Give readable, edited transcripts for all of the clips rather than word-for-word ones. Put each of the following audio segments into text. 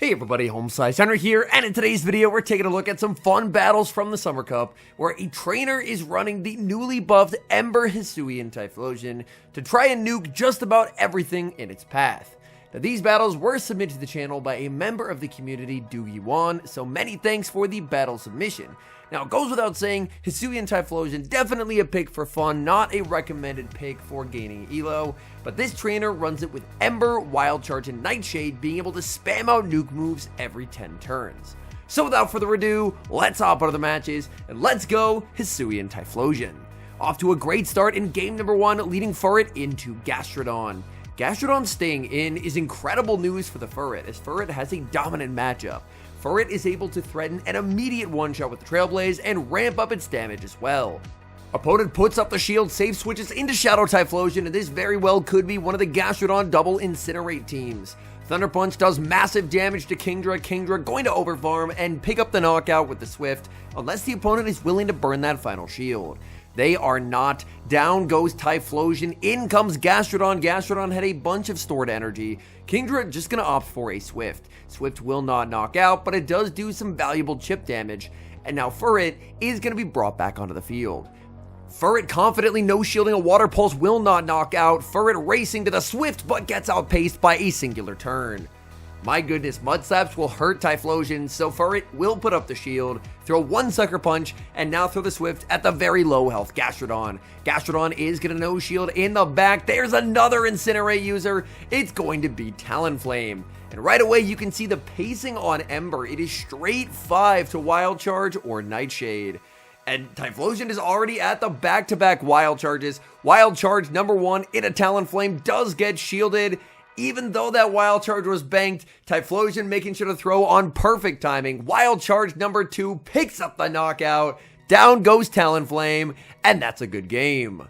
Hey everybody, HomeSliceHenry here, and in today's video we're taking a look at some fun battles from the Summer Cup, where a trainer is running the newly buffed Ember, Hisui, and Typhlosion to try and nuke just about everything in its path. Now these battles were submitted to the channel by a member of the community, Doogie1, so many thanks for the battle submission. Now it goes without saying, Hisui and Typhlosion definitely a pick for fun, not a recommended pick for gaining elo, but this trainer runs it with Ember, Wild Charge, and Nightshade, being able to spam out nuke moves every 10 turns. So without further ado, let's hop out of the matches, and let's go Hisui and Typhlosion. Off to a great start in game number 1, leading Furret into Gastrod. Gastrodon staying in is incredible news for the Furret, as Furret has a dominant matchup. Furret is able to threaten an immediate one-shot with the Trailblaze and ramp up its damage as well. Opponent puts up the shield, safe switches into Shadow Typhlosion, and this very well could be one of the Gastrodon double Incinerate teams. Thunder Punch does massive damage to Kingdra going to overfarm and pick up the knockout with the Swift, unless the opponent is willing to burn that final shield. They are not. Down goes Typhlosion, in comes Gastrodon. Gastrodon had a bunch of stored energy. Kingdra just gonna opt for a Swift. Swift will not knock out, but it does do some valuable chip damage, and now Furret is gonna be brought back onto the field. Furret confidently no-shielding a Water Pulse will not knock out. Furret racing to the Swift, but gets outpaced by a singular turn. My goodness, Mud Slaps will hurt Typhlosion, so Furret will put up the shield, throw one Sucker Punch, and now throw the Swift at the very low health Gastrodon. Gastrodon is going to no-shield in the back. There's another Incinerate user. It's going to be Talonflame. And right away, you can see the pacing on Ember. It is straight 5 to Wild Charge or Nightshade. And Typhlosion is already at the back-to-back Wild Charges. Wild Charge number 1 in a Talonflame does get shielded. Even though that Wild Charge was banked, Typhlosion making sure to throw on perfect timing. Wild Charge number 2 picks up the knockout. Down goes Talonflame, and that's a good game.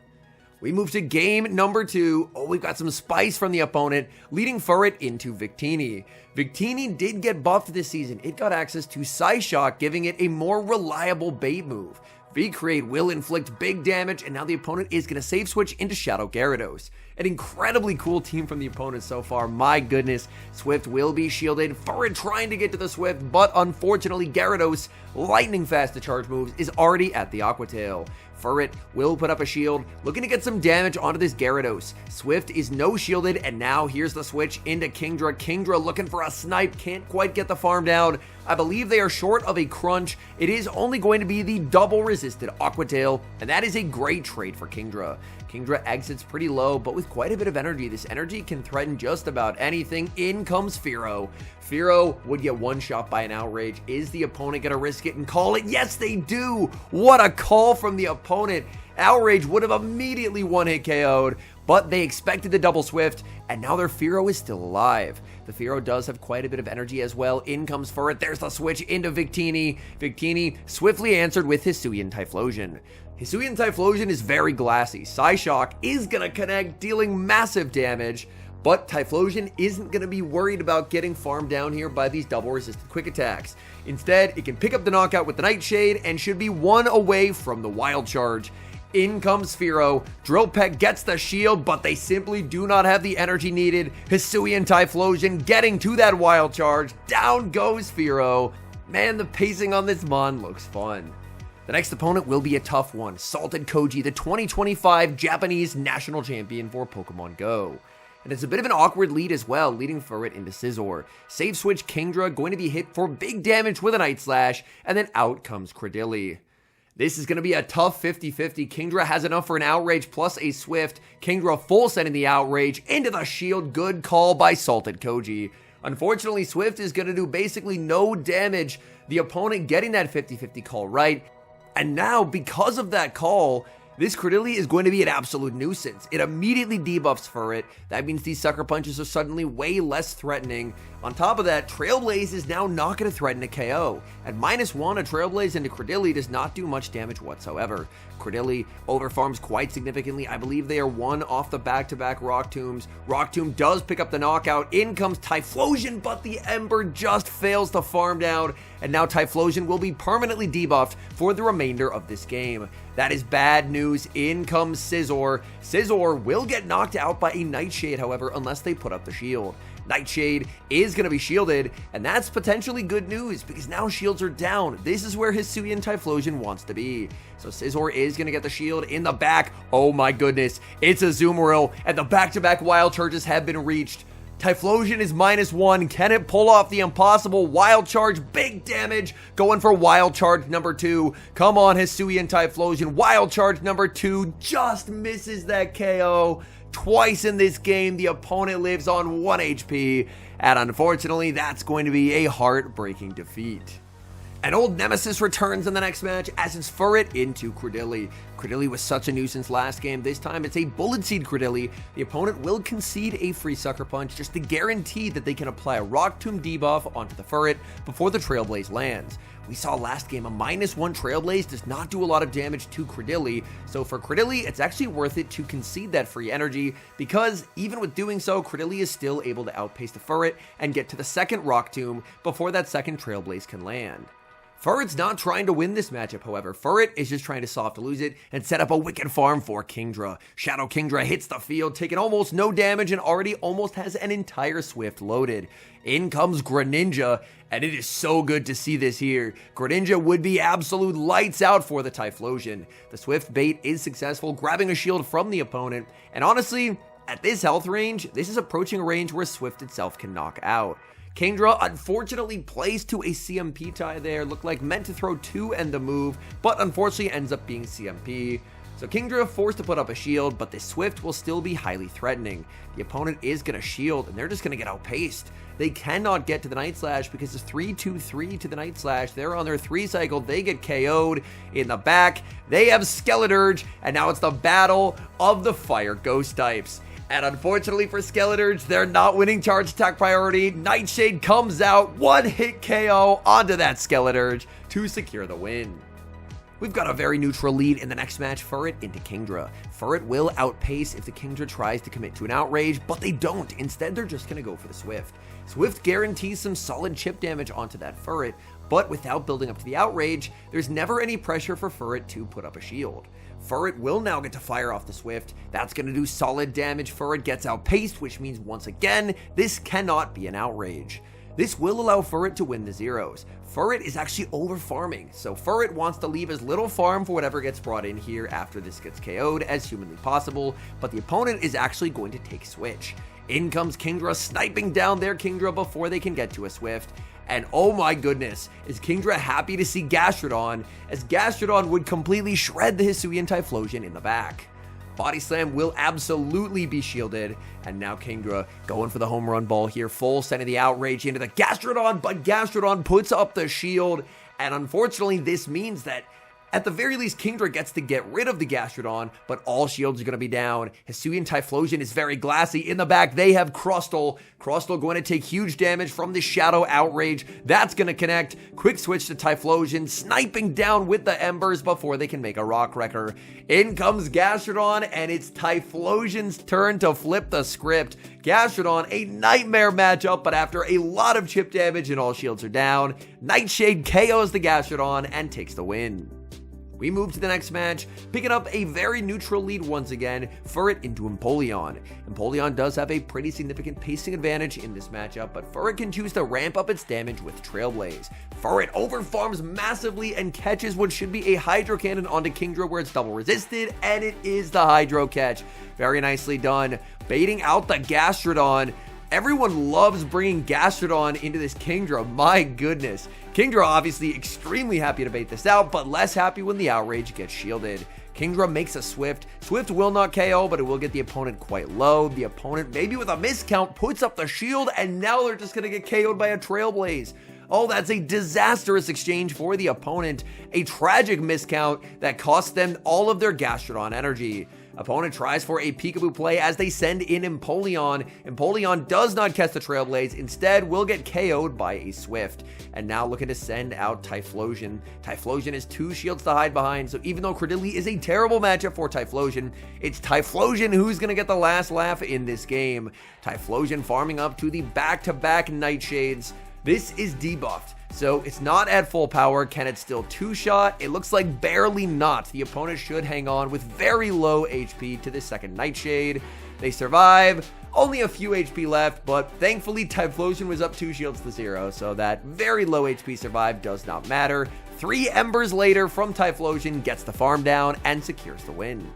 We move to game number 2. Oh, we've got some spice from the opponent, leading Furret into Victini. Victini did get buffed this season. It got access to Psyshock, giving it a more reliable bait move. V-Create will inflict big damage, and now the opponent is going to save switch into Shadow Gyarados. An incredibly cool team from the opponent so far, my goodness. Swift will be shielded, Furret trying to get to the Swift, but unfortunately Gyarados, lightning fast to charge moves, is already at the Aqua Tail. Furret will put up a shield, looking to get some damage onto this Gyarados. Swift is no shielded, and now here's the switch into Kingdra. Kingdra looking for a snipe, can't quite get the farm down. I believe they are short of a crunch. It is only going to be the double resisted Aqua Tail, and that is a great trade for Kingdra. Kingdra exits pretty low, but with quite a bit of energy. This energy can threaten just about anything. In comes Fearow. Fearow would get one shot by an Outrage. Is the opponent going to risk it and call it? Yes, they do! What a call from the opponent. Outrage would have immediately one-hit KO'd, but they expected the double Swift, and now their Fearow is still alive. The Fearow does have quite a bit of energy as well. In comes Furret. There's the switch into Victini. Victini swiftly answered with Hisui and Typhlosion. Hisui and Typhlosion is very glassy. Psyshock is going to connect, dealing massive damage, but Typhlosion isn't going to be worried about getting farmed down here by these double resisted quick attacks. Instead, it can pick up the knockout with the Nightshade and should be one away from the Wild Charge. In comes Fearow. Drill Peck gets the shield, but they simply do not have the energy needed. Hisui and Typhlosion getting to that Wild Charge. Down goes Fearow. Man, the pacing on this Mon looks fun. The next opponent will be a tough one. Salted Koji, the 2025 Japanese national champion for Pokemon Go. And it's a bit of an awkward lead as well, leading Furret into Scizor. Save switch Kingdra going to be hit for big damage with a Night Slash, and then out comes Cradily. This is going to be a tough 50-50. Kingdra has enough for an Outrage plus a Swift. Kingdra full sending the Outrage into the shield. Good call by Salted Koji. Unfortunately, Swift is going to do basically no damage. The opponent getting that 50-50 call right. And now, because of that call, this Cradily is going to be an absolute nuisance. It immediately debuffs Furret. That means these Sucker Punches are suddenly way less threatening. On top of that, Trailblaze is now not going to threaten a KO. At -1, a Trailblaze into Cradily does not do much damage whatsoever. Cradily overfarms quite significantly. I believe they are one off the back-to-back Rock Tombs. Rock Tomb does pick up the knockout. In comes Typhlosion, but the Ember just fails to farm down. And now Typhlosion will be permanently debuffed for the remainder of this game. That is bad news. In comes Scizor. Scizor will get knocked out by a Nightshade, however, unless they put up the shield. Nightshade is going to be shielded, and that's potentially good news because now shields are down. This is where Hisui and Typhlosion wants to be. So Scizor is going to get the shield in the back. Oh my goodness, it's a Azumarill, and the back-to-back wild charges have been reached. Typhlosion is -1. Can it pull off the impossible wild charge? Big damage. Going for wild charge number 2. Come on, Hisui and Typhlosion. Wild charge number 2 just misses that KO. Twice in this game, the opponent lives on 1 HP. And unfortunately, that's going to be a heartbreaking defeat. An old nemesis returns in the next match as it's Furret into Cradily. Cradily was such a nuisance last game. This time it's a Bullet Seed Cradily. The opponent will concede a free Sucker Punch just to guarantee that they can apply a Rock Tomb debuff onto the Furret before the Trailblaze lands. We saw last game a -1 Trailblaze does not do a lot of damage to Cradily, so for Cradily it's actually worth it to concede that free energy because even with doing so, Cradily is still able to outpace the Furret and get to the second Rock Tomb before that second Trailblaze can land. Furret's not trying to win this matchup, however. Furret is just trying to soft lose it and set up a wicked farm for Kingdra. Shadow Kingdra hits the field, taking almost no damage and already almost has an entire Swift loaded. In comes Greninja, and it is so good to see this here. Greninja would be absolute lights out for the Typhlosion. The Swift bait is successful, grabbing a shield from the opponent, and honestly, at this health range, this is approaching a range where Swift itself can knock out. Kingdra unfortunately plays to a CMP tie there, looked like meant to throw 2 and the move, but unfortunately ends up being CMP. So Kingdra forced to put up a shield, but the Swift will still be highly threatening. The opponent is going to shield, and they're just going to get outpaced. They cannot get to the Night Slash because it's 3-2-3 to the Night Slash. They're on their 3 cycle. They get KO'd in the back. They have Skeleturge, and now it's the battle of the Fire Ghost types. And unfortunately for Skeleturge, they're not winning charge attack priority. Nightshade comes out, 1-hit KO onto that Skeleturge to secure the win. We've got a very neutral lead in the next match, Furret into Kingdra. Furret will outpace if the Kingdra tries to commit to an outrage, but they don't. Instead, they're just going to go for the Swift. Swift guarantees some solid chip damage onto that Furret, but without building up to the outrage, there's never any pressure for Furret to put up a shield. Furret will now get to fire off the Swift. That's going to do solid damage. Furret gets outpaced, which means once again, this cannot be an outrage. This will allow Furret to win the zeros. Furret is actually over farming, so Furret wants to leave as little farm for whatever gets brought in here after this gets KO'd as humanly possible, but the opponent is actually going to take switch. In comes Kingdra, sniping down their Kingdra before they can get to a Swift. And oh my goodness, is Kingdra happy to see Gastrodon, as Gastrodon would completely shred the Hisui and Typhlosion in the back. Body Slam will absolutely be shielded, and now Kingdra going for the home run ball here, full sending the outrage into the Gastrodon, but Gastrodon puts up the shield, and unfortunately this means that at the very least, Kingdra gets to get rid of the Gastrodon, but all shields are going to be down. Hisui and Typhlosion is very glassy. In the back, they have Crustle. Crustle going to take huge damage from the Shadow Outrage. That's going to connect. Quick switch to Typhlosion, sniping down with the Embers before they can make a Rock Wrecker. In comes Gastrodon, and it's Typhlosion's turn to flip the script. Gastrodon, a nightmare matchup, but after a lot of chip damage and all shields are down, Nightshade KOs the Gastrodon and takes the win. We move to the next match, picking up a very neutral lead once again, Furret into Empoleon. Empoleon does have a pretty significant pacing advantage in this matchup, but Furret can choose to ramp up its damage with Trailblaze. Furret overfarms massively and catches what should be a Hydro Cannon onto Kingdra where it's double resisted, and it is the Hydro catch. Very nicely done. Baiting out the Gastrodon. Everyone loves bringing Gastrodon into this Kingdra, my goodness. Kingdra obviously extremely happy to bait this out, but less happy when the outrage gets shielded. Kingdra makes a Swift. Swift will not KO, but it will get the opponent quite low. The opponent, maybe with a miscount, puts up the shield, and now they're just going to get KO'd by a Trailblaze. Oh, that's a disastrous exchange for the opponent. A tragic miscount that costs them all of their Gastrodon energy. Opponent tries for a peekaboo play as they send in Empoleon. Empoleon does not catch the Trailblaze, instead will get KO'd by a Swift. And now looking to send out Typhlosion. Typhlosion has 2 shields to hide behind, so even though Cradily is a terrible matchup for Typhlosion, it's Typhlosion who's going to get the last laugh in this game. Typhlosion farming up to the back-to-back Nightshades. This is debuffed, so it's not at full power. Can it still 2-shot? It looks like barely not. The opponent should hang on with very low HP to the second Nightshade. They survive. Only a few HP left, but thankfully Typhlosion was up 2 shields to 0, so that very low HP survive does not matter. 3 Embers later from Typhlosion gets the farm down and secures the win.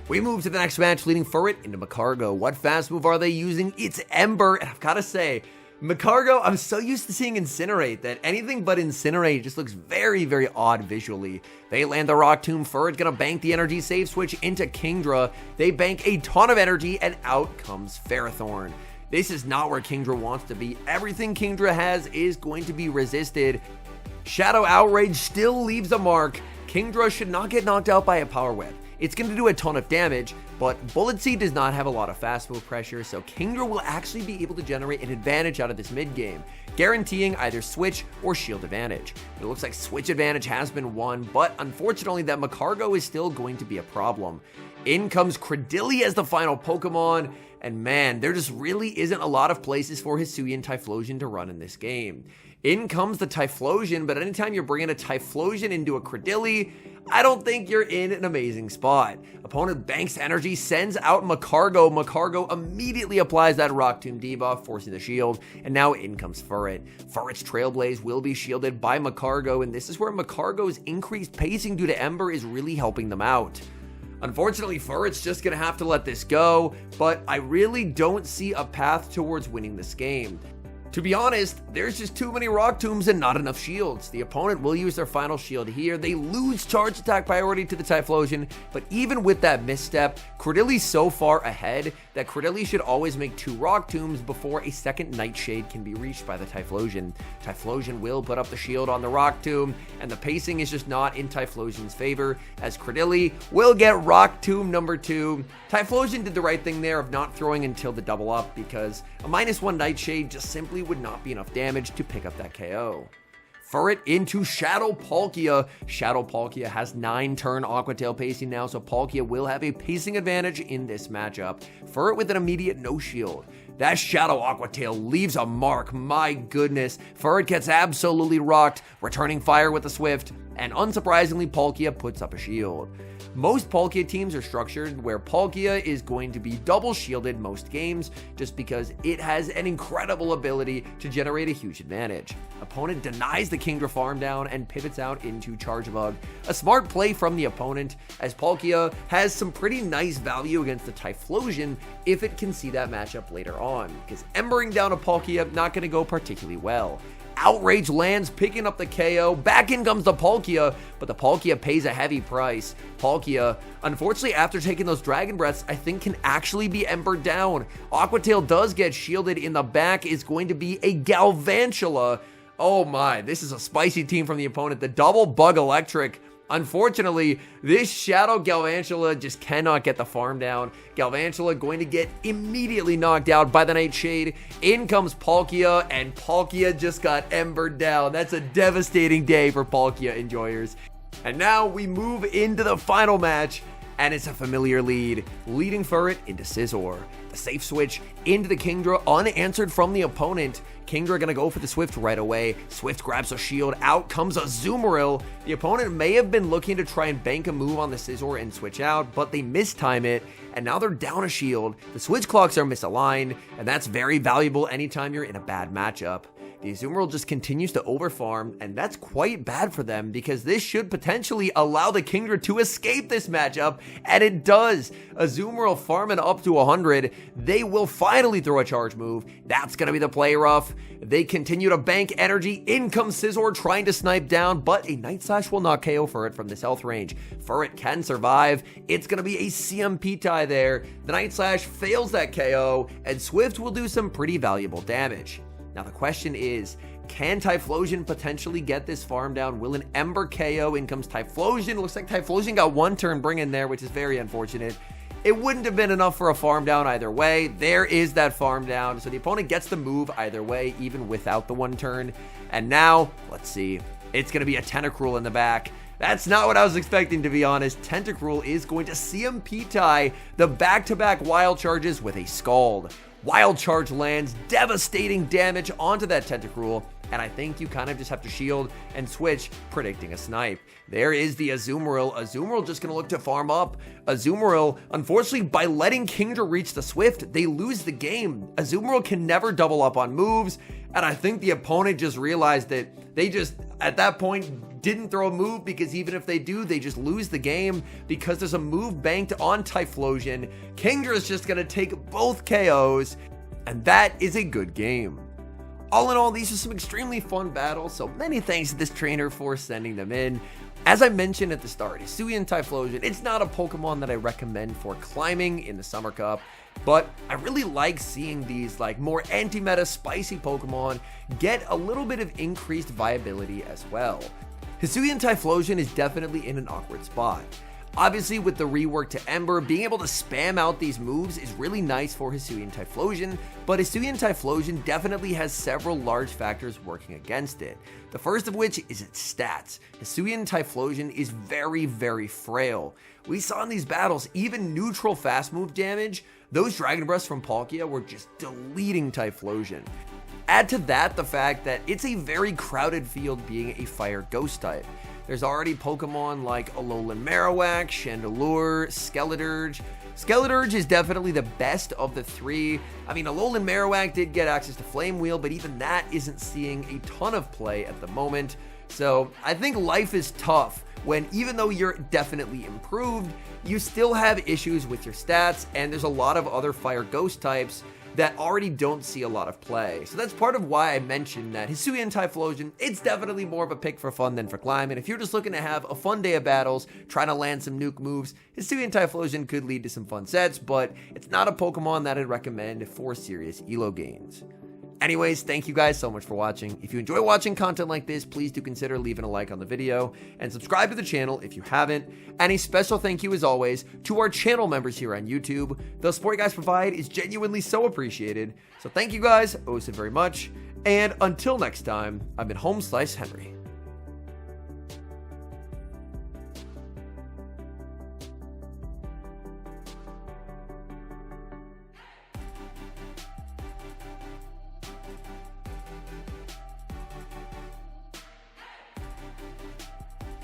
We move to the next match, leading Furret into Macargo. What fast move are they using? It's Ember, and I've got to say, Macargo, I'm so used to seeing Incinerate that anything but Incinerate just looks very, very odd visually. They land the Rock Tomb. Furret gonna bank the energy save switch into Kingdra. They bank a ton of energy, and out comes Ferrothorn. This is not where Kingdra wants to be. Everything Kingdra has is going to be resisted. Shadow Outrage still leaves a mark. Kingdra should not get knocked out by a Power Whip. It's going to do a ton of damage, but Bullet Seed does not have a lot of fast move pressure, so Kingdra will actually be able to generate an advantage out of this mid game, guaranteeing either switch or shield advantage. It looks like switch advantage has been won, but unfortunately that Macargo is still going to be a problem. In comes Cradily as the final Pokemon, and man, there just really isn't a lot of places for Hisui and Typhlosion to run in this game. In comes the Typhlosion, but anytime you're bringing a Typhlosion into a Cradily, I don't think you're in an amazing spot. Opponent banks energy, sends out Macargo. Macargo immediately applies that Rock Tomb debuff, forcing the shield, and now in comes Furret. Furret's Trailblaze will be shielded by Macargo, and this is where Macargo's increased pacing due to Ember is really helping them out. Unfortunately, Furret's just going to have to let this go, but I really don't see a path towards winning this game. To be honest, there's just too many Rock Tombs and not enough shields. The opponent will use their final shield here. They lose charge attack priority to the Typhlosion, but even with that misstep, Cradily's so far ahead that Cradily should always make 2 Rock Tombs before a second Nightshade can be reached by the Typhlosion. Typhlosion will put up the shield on the Rock Tomb, and the pacing is just not in Typhlosion's favor, as Cradily will get Rock Tomb number 2. Typhlosion did the right thing there of not throwing until the double up, because a -1 Nightshade just simply would not be enough damage to pick up that KO. Furret into Shadow Palkia. Shadow Palkia has 9-turn Aqua Tail pacing now, so Palkia will have a pacing advantage in this matchup. Furret with an immediate no shield. That Shadow Aqua Tail leaves a mark, my goodness. Furret gets absolutely rocked, returning fire with a Swift, and unsurprisingly, Palkia puts up a shield. Most Palkia teams are structured where Palkia is going to be double shielded most games just because it has an incredible ability to generate a huge advantage. Opponent denies the Kingdra farm down and pivots out into Charge Bug. A smart play from the opponent, as Palkia has some pretty nice value against the Typhlosion if it can see that matchup later on, because Embering down a Palkia not going to go particularly well. Outrage lands, picking up the KO. Back in comes the Palkia, but the Palkia pays a heavy price. Palkia, unfortunately, after taking those Dragon Breaths, I think can actually be Ember down. Aqua Tail does get shielded. In the back is going to be a Galvantula. Oh my, this is a spicy team from the opponent. The double Bug Electric. Unfortunately, this Shadow Galvantula just cannot get the farm down. Galvantula going to get immediately knocked out by the Nightshade. In comes Palkia, and Palkia just got Embered down. That's a devastating day for Palkia enjoyers. And now we move into the final match, and it's a familiar lead, leading Furret into Scizor. The safe switch into the Kingdra, unanswered from the opponent. Kingdra gonna go for the Swift right away. Swift grabs a shield, out comes a Azumarill. The opponent may have been looking to try and bank a move on the Scizor and switch out, but they mistime it, and now they're down a shield. The switch clocks are misaligned, and that's very valuable anytime you're in a bad matchup. The Azumarill just continues to overfarm, and that's quite bad for them because this should potentially allow the Kingdra to escape this matchup, and it does. Azumarill farming up to 100. They will finally throw a charge move. That's going to be the play rough. They continue to bank energy. In comes Scizor trying to snipe down, but a Night Slash will not KO Furret from this health range. Furret can survive. It's going to be a CMP tie there. The Night Slash fails that KO, and Swift will do some pretty valuable damage. Now the question is, can Typhlosion potentially get this farm down? Will an Ember KO? In comes Typhlosion. Looks like Typhlosion got 1 turn bring in there, which is very unfortunate. It wouldn't have been enough for a farm down either way. There is that farm down. So the opponent gets the move either way, even without the 1 turn. And now, let's see. It's going to be a Tentacruel in the back. That's not what I was expecting, to be honest. Tentacruel is going to CMP tie the back-to-back wild charges with a Scald. Wild Charge lands, devastating damage onto that Tentacruel, and I think you kind of just have to shield and switch, predicting a snipe. There is the Azumarill. Azumarill just going to look to farm up. Azumarill, unfortunately, by letting Kingdra reach the Swift, they lose the game. Azumarill can never double up on moves, and I think the opponent just realized that they just, at that point, didn't throw a move, because even if they do, they just lose the game because there's a move banked on Typhlosion. Kingdra is just going to take both KOs, and that is a good game. All in all, these are some extremely fun battles, so many thanks to this trainer for sending them in. As I mentioned at the start, Hisui and Typhlosion, it's not a Pokemon that I recommend for climbing in the Summer Cup, but I really like seeing these like more anti-meta spicy Pokemon get a little bit of increased viability as well. Hisui and Typhlosion is definitely in an awkward spot. Obviously, with the rework to Ember, being able to spam out these moves is really nice for Hisui and Typhlosion, but Hisui and Typhlosion definitely has several large factors working against it. The first of which is its stats. Hisui and Typhlosion is very, very frail. We saw in these battles, even neutral fast move damage, those Dragon Breaths from Palkia were just deleting Typhlosion. Add to that the fact that it's a very crowded field being a Fire Ghost type. There's already Pokemon like Alolan Marowak, Chandelure, Skeledirge. Skeledirge is definitely the best of the three. I mean, Alolan Marowak did get access to Flame Wheel, but even that isn't seeing a ton of play at the moment. So I think life is tough when, even though you're definitely improved, you still have issues with your stats, and there's a lot of other Fire Ghost types that already don't see a lot of play. So that's part of why I mentioned that Hisui and Typhlosion, it's definitely more of a pick for fun than for climb, and if you're just looking to have a fun day of battles, trying to land some nuke moves, Hisui and Typhlosion could lead to some fun sets, but it's not a Pokemon that I'd recommend for serious elo gains. Anyways, thank you guys so much for watching. If you enjoy watching content like this, please do consider leaving a like on the video and subscribe to the channel if you haven't. And a special thank you as always to our channel members here on YouTube. The support you guys provide is genuinely so appreciated. So thank you guys oh so very much. And until next time, I've been HomeSliceHenry.